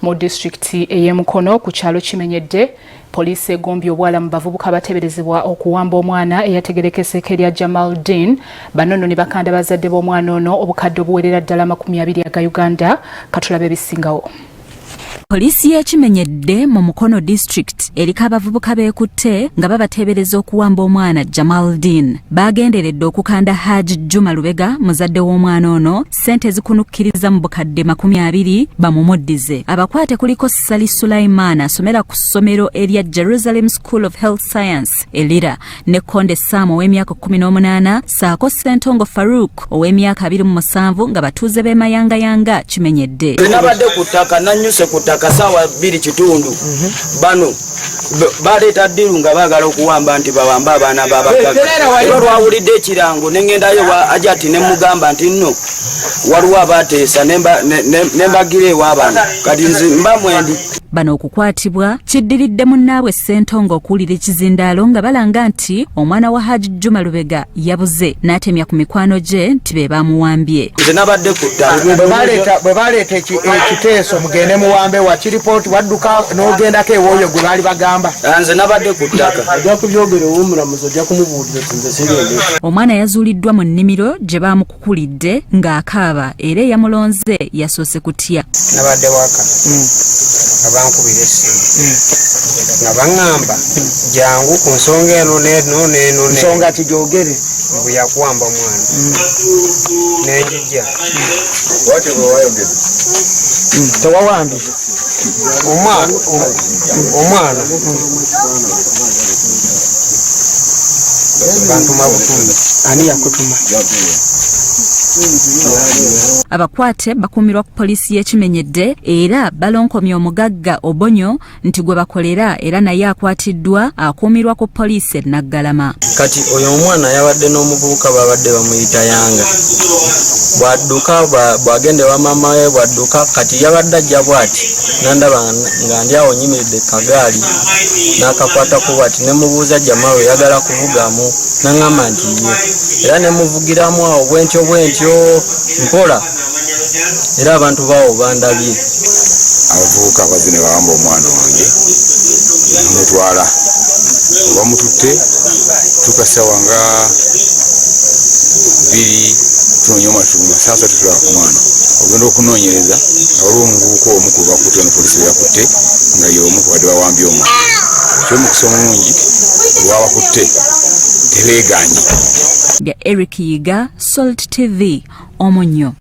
mu district ey'Emukono ku kyalo Kimenyedde. Poliisi egombye obwalamu bavubuka bateeberezebwa okuwamba omwana eyategerekese erya Jamaldeen. Bano nno ne bakanda bazadde b'omwana ono obukadde obuwerera ddala 20 aga Uganda. Katulabe ebisingawo. Poliisi y'Ekimenyedde mu Mukono district eriko abavubuka beekutte nga babateebereza okuwamba omwana Jamaldeen. Bagenderedde okukanda Haji Juma Lubega muzadde w'omwana ono ssente ezikunukkiriza mu bukadde 20 bamumuddize. Abakwate kuliko Sali Sulaiman asomera ku ssomero erya Jerusalem School of Health Science Elira ne Konde Sam ow'emyaka 18 saako Ssentongo Farouk ow'emyaka 27 nga batuuze b'e Mayangayanga Kimenyedde. Nabadde ku ttaka nanyuse ku ttaka sawa 2 kitundu bano baleeta ddiru nga baagala okuwamba nti bawamba abaana babagaga. Era lwawulidde ekirango ne ngendayo ajati ne mugamba nti nno waliwo abateesa ne mbagira ewaabana kati nze mba mwendi. Bano okukwatibwa kiddiridde munnaabwe Ssentongo okuwulira ekizindaalo nga balanga nti omwana wa Haji Juma Lubega yabuze n'atemya ku mikwano gye nti be bamuwambye. Nze nabadde ku ttaka bwe baleeta ekiteeso mugende muwambe wa kiripooti wadduka n'ogendako ewooyo gwe baali bagamba. Nze nabadde ku ttaka. Ajja kubyogera ow'omulamuzi ajja kumubuulira nti nze sirende. Omwana yazuuliddwa mu nnimiro gye baamukukulidde ng'akaaba era eyamulonze yasoose kutya. Nabadde waka abankubira essimu nga baŋŋamba jangu ku nsonga eno n'eno nsonga ti gyogere mbu yakuwamba omwana nenjijja tewawambye omwana bantuma butumbi ani yakutuma. Abakwate bakuumirwa ku poliisi y'Ekimenyedde era balonkomye omugagga Obonyo nti gwe bakolera era naye akwatiddwa akuumirwa ku poliisi Naggalama. Kati oyo omwana yabadde n'omuvubuka babadde bamuyita Yanga. Bwadduka bwagende wa mama we bwadduka kati yabadde ajja bw'ati nandaba nga ndi awo nyimiridde kagaali n'akakwatako bw'ati ne mubuuza Jamaa we yagala kuvugamu n'aŋŋamba nti ye era ne muvugiramu awo bwentyo mpola era abantu bawo bandabye. Abavubuka abazine bawamba omwana wange mutwala bamututte tukasawa nga 2 tunonyoma sasa tutula ku mwana ogenda okunoonyereza waliwo omuvubuka omu ku bakutte ne poliisi yakutte nga y'omu ku badde bawambye omwana ky'omukisa omulungi lwabakutte tebeeganye. Eric Yiga, Salt TV, Omonyo.